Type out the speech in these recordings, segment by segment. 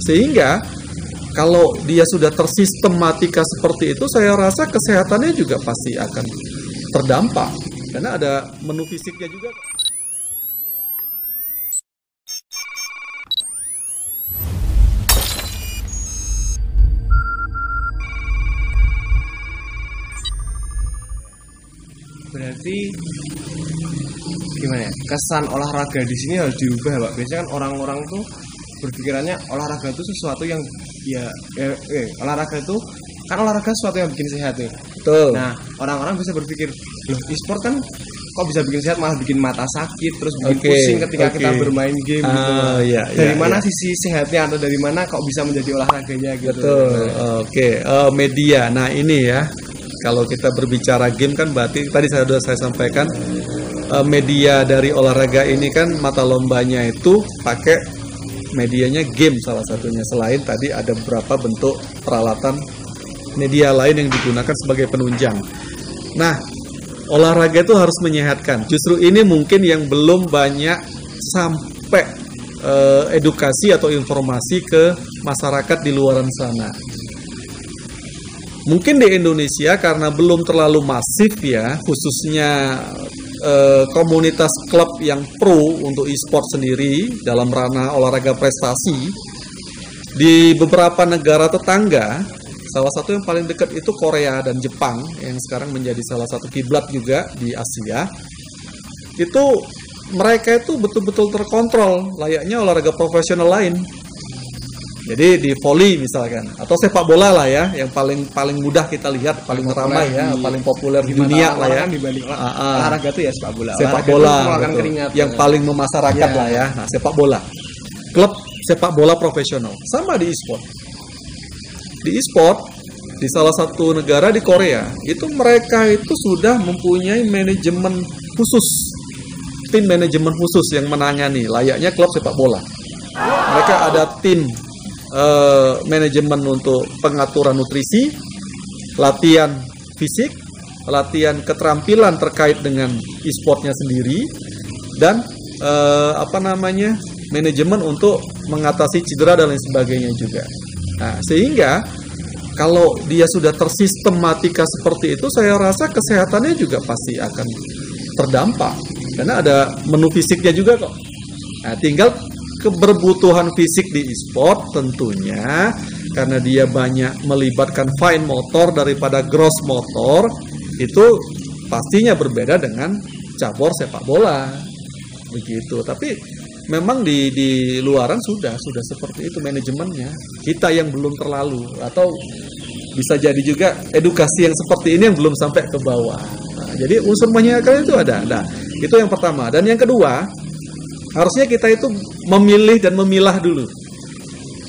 sehingga kalau dia sudah tersistematika seperti itu, saya rasa kesehatannya juga pasti akan terdampak karena ada menu fisiknya juga. Berarti gimana ya? Kesan olahraga di sini harus diubah, Pak. Biasanya kan orang-orang tuh berpikirannya olahraga itu sesuatu yang olahraga itu kan olahraga sesuatu yang bikin sehat nih. Betul. Nah, orang-orang bisa berpikir, loh, e-sport kan kok bisa bikin sehat, malah bikin mata sakit, terus bikin pusing ketika kita bermain game gitu. Dari mana sisi sehatnya atau dari mana kok bisa menjadi olahraganya gitu. Betul. Media. Nah, ini ya. Kalau kita berbicara game kan berarti tadi sudah saya sampaikan media dari olahraga ini kan mata lombanya itu pakai medianya game salah satunya, selain tadi ada beberapa bentuk peralatan media lain yang digunakan sebagai penunjang. Nah, olahraga itu harus menyehatkan. Justru ini mungkin yang belum banyak sampai edukasi atau informasi ke masyarakat di luaran sana. Mungkin di Indonesia karena belum terlalu masif ya, khususnya komunitas klub yang pro untuk e-sport sendiri dalam ranah olahraga prestasi. Di beberapa negara tetangga, salah satu yang paling dekat itu Korea dan Jepang yang sekarang menjadi salah satu kiblat juga di Asia. Itu mereka itu betul-betul terkontrol layaknya olahraga profesional lain. Jadi di volley misalkan atau sepak bola lah ya, yang paling mudah kita lihat, paling ramai ya, paling populer di dunia lah ya. Dibanding olahraga itu ya sepak bola. Sepak bola yang paling memasyarakat lah ya. Nah, sepak bola. Klub sepak bola profesional. Sama di e-sport. Di e-sport di salah satu negara di Korea, itu mereka itu sudah mempunyai manajemen khusus. Tim manajemen khusus yang menangani layaknya klub sepak bola. Mereka ada tim manajemen untuk pengaturan nutrisi, latihan fisik, latihan keterampilan terkait dengan e-sportnya sendiri, dan manajemen untuk mengatasi cedera dan lain sebagainya juga. Nah, sehingga kalau dia sudah tersistematika seperti itu, saya rasa kesehatannya juga pasti akan terdampak karena ada menu fisiknya juga kok. Nah, tinggal keberbutuhan fisik di e-sport tentunya karena dia banyak melibatkan fine motor daripada gross motor, itu pastinya berbeda dengan cabur sepak bola begitu. Tapi memang di luaran sudah seperti itu manajemennya. Kita yang belum terlalu, atau bisa jadi juga edukasi yang seperti ini yang belum sampai ke bawah. Nah, jadi unsur menyehatkan itu ada. Nah, itu yang pertama. Dan yang kedua, harusnya kita itu memilih dan memilah dulu.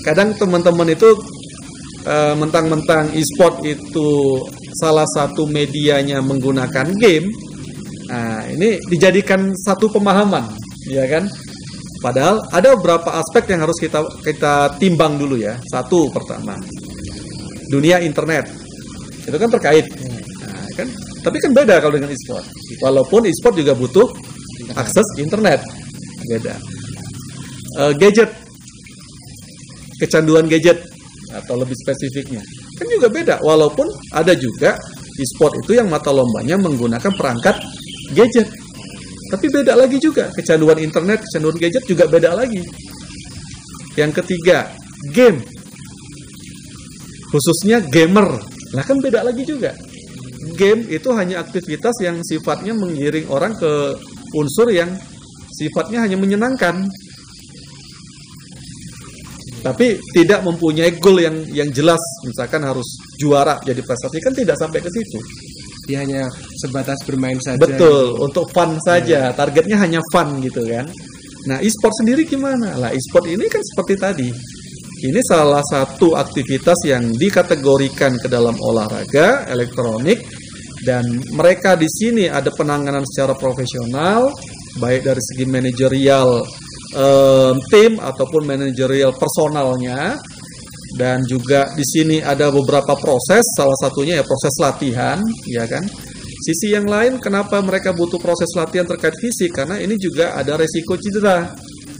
Kadang teman-teman itu mentang-mentang e-sport itu salah satu medianya menggunakan game. Nah, ini dijadikan satu pemahaman, ya kan? Padahal ada beberapa aspek yang harus kita timbang dulu ya. Satu, pertama, dunia internet. Itu kan terkait. Nah, kan? Tapi kan beda kalau dengan e-sport. Walaupun e-sport juga butuh akses internet. Beda. Gadget, kecanduan gadget atau lebih spesifiknya kan juga beda, walaupun ada juga e-sport itu yang mata lombanya menggunakan perangkat gadget, tapi beda lagi juga. Kecanduan internet, kecanduan gadget juga beda lagi. Yang ketiga, game, khususnya gamer, lah kan beda lagi juga. Game itu hanya aktivitas yang sifatnya menggiring orang ke unsur yang sifatnya hanya menyenangkan, tapi tidak mempunyai goal yang jelas. Misalkan harus juara jadi prestasi, kan tidak sampai ke situ. Dia hanya sebatas bermain saja. Betul, gitu. Untuk fun saja. Targetnya hanya fun gitu kan. Nah, e-sport sendiri gimana? Lah, e-sport ini kan seperti tadi. Ini salah satu aktivitas yang dikategorikan ke dalam olahraga elektronik, dan mereka di sini ada penanganan secara profesional, baik dari segi manajerial tim ataupun manajerial personalnya, dan juga di sini ada beberapa proses, salah satunya ya proses latihan, ya kan. Sisi yang lain, kenapa mereka butuh proses latihan terkait fisik? Karena ini juga ada resiko cedera.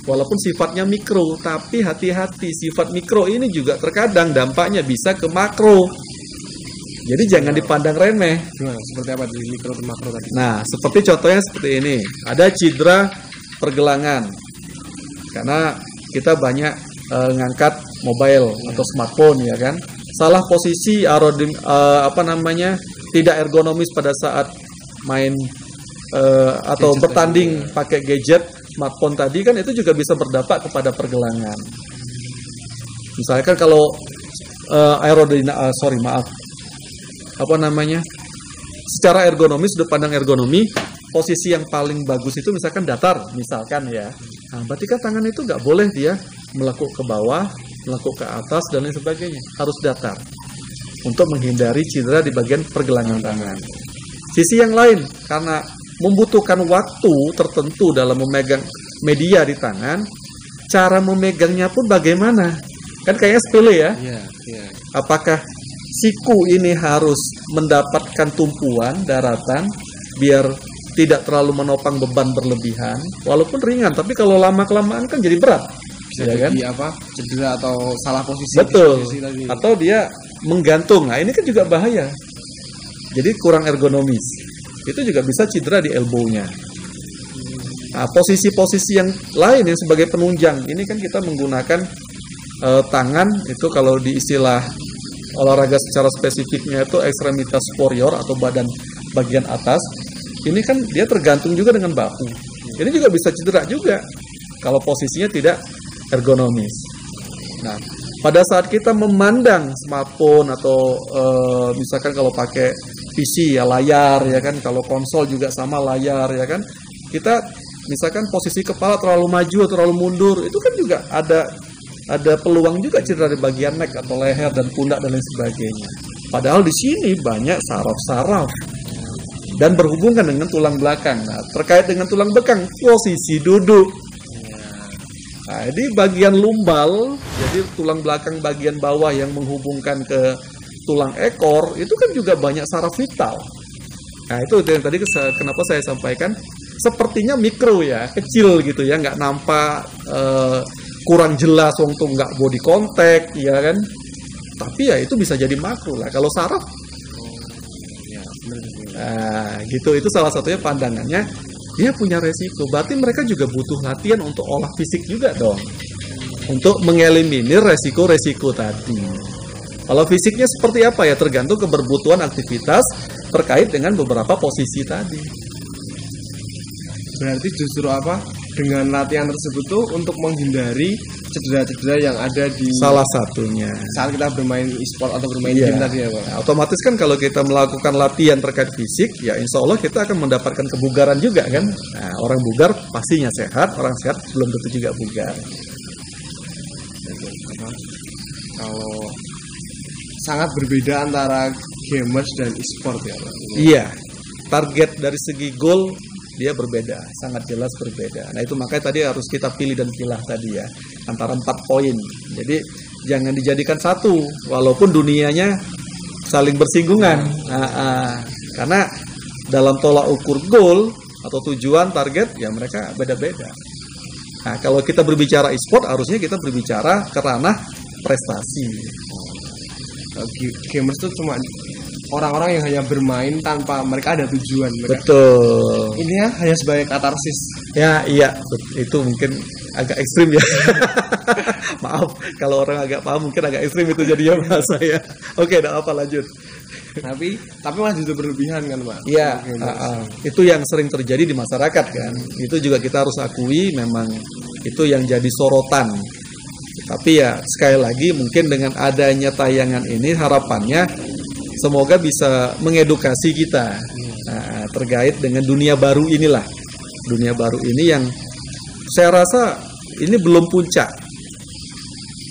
walaupun sifatnya mikro, tapi hati-hati, sifat mikro ini juga terkadang dampaknya bisa ke makro. Jadi jangan dipandang remeh. Gimana? Seperti apa di mikro dan makro tadi? Nah, seperti contohnya seperti ini. Ada cedera pergelangan. Karena kita banyak ngangkat mobile atau smartphone ya kan. Salah posisi tidak ergonomis pada saat main atau Gadget bertanding tadi, ya. pakai gadget smartphone tadi kan itu juga bisa berdampak kepada pergelangan. Misalkan kalau secara ergonomis, sudut pandang ergonomi, posisi yang paling bagus itu misalkan datar, misalkan ya. Nah, berarti kan tangan itu nggak boleh dia melekuk ke bawah, melekuk ke atas dan lain sebagainya, harus datar untuk menghindari cedera di bagian pergelangan tangan. Sisi yang lain, karena membutuhkan waktu tertentu dalam memegang media di tangan, cara memegangnya pun bagaimana? Kan kayaknya sepele ya. Iya. Apakah siku ini harus mendapatkan tumpuan daratan biar tidak terlalu menopang beban berlebihan, walaupun ringan, tapi kalau lama-kelamaan kan jadi berat. Bisa Ya jadi kan? cedera atau salah posisi. Betul. Posisi tadi. Atau dia menggantung. Nah, ini kan juga bahaya. Jadi kurang ergonomis. Itu juga bisa cedera di elbow-nya. Nah, posisi-posisi yang lain yang sebagai penunjang, ini kan kita menggunakan tangan itu kalau di istilah olahraga secara spesifiknya itu ekstremitas superior atau bagian atas. Ini kan dia tergantung juga dengan bahu. Ini juga bisa cedera juga kalau posisinya tidak ergonomis. Nah, pada saat kita memandang smartphone atau misalkan kalau pakai PC ya layar ya kan, kalau konsol juga sama layar ya kan, kita misalkan posisi kepala terlalu maju atau terlalu mundur, itu kan juga ada peluang juga cedera di bagian neck atau leher dan pundak dan lain sebagainya. Padahal di sini banyak saraf-saraf dan berhubungan dengan tulang belakang. Nah, terkait dengan tulang belakang, posisi duduk. Nah, di bagian lumbal, jadi tulang belakang bagian bawah yang menghubungkan ke tulang ekor, itu kan juga banyak saraf vital. Nah, itu yang tadi kenapa saya sampaikan, sepertinya mikro ya, kecil gitu ya, nggak nampak, kurang jelas, wong tuh nggak body contact, ya kan? Tapi ya itu bisa jadi makro lah. Kalau saraf, nah gitu, itu salah satunya pandangannya. Dia punya resiko, berarti mereka juga butuh latihan untuk olah fisik juga dong, untuk mengeliminir resiko-resiko tadi. Kalau fisiknya seperti apa ya, tergantung keberbutuhan aktivitas terkait dengan beberapa posisi tadi. Berarti justru dengan latihan tersebut tuh untuk menghindari cedera-cedera yang ada di salah satunya saat kita bermain e-sport atau bermain game tadi ya Pak. Nah, otomatis kan kalau kita melakukan latihan terkait fisik, ya insya Allah kita akan mendapatkan kebugaran juga kan. Nah, orang bugar pastinya sehat, orang sehat belum tentu juga bugar. Kalau sangat berbeda antara gamers dan e-sport ya Pak. Iya, target dari segi goal dia berbeda, sangat jelas berbeda. Nah itu makanya tadi harus kita pilih dan pilah tadi ya, antara 4 poin. Jadi jangan dijadikan satu, walaupun dunianya saling bersinggungan. Karena dalam tolak ukur goal atau tujuan target ya mereka beda-beda. Nah kalau kita berbicara e-sport harusnya kita berbicara ke ranah prestasi. Gamers itu cuma orang-orang yang hanya bermain tanpa mereka ada tujuan. Betul. Ini ya hanya sebagai katarsis. Ya iya, itu mungkin agak ekstrim ya. Maaf kalau orang agak paham mungkin agak ekstrim itu jadinya bahasa ya. Oke, udah apa lanjut. Tapi malah justru berlebihan kan Pak. Iya, itu yang sering terjadi di masyarakat kan. Itu juga kita harus akui memang itu yang jadi sorotan. Tapi ya sekali lagi mungkin dengan adanya tayangan ini harapannya semoga bisa mengedukasi kita terkait dengan dunia baru inilah. Dunia baru ini yang saya rasa ini belum puncak.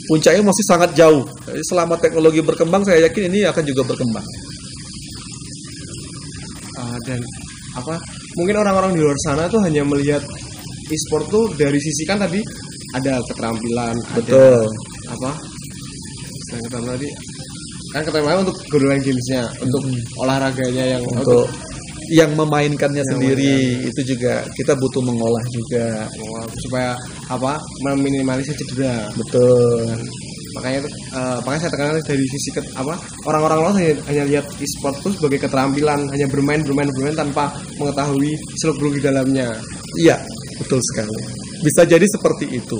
Puncaknya masih sangat jauh. Jadi selama teknologi berkembang saya yakin ini akan juga berkembang. Dan mungkin orang-orang di luar sana tuh hanya melihat e-sport tuh dari sisi kan tadi ada keterampilan, betul. Selain keterampilan tadi kan keterampilan untuk bermain gamesnya, untuk olahraganya yang untuk yang memainkannya sendiri itu juga kita butuh mengolah juga supaya apa meminimalisir cedera. betul. Makanya saya tekankan dari sisi orang-orang luar hanya lihat e-sport itu sebagai keterampilan, hanya bermain tanpa mengetahui seluk beluk di dalamnya. Iya betul sekali, bisa jadi seperti itu.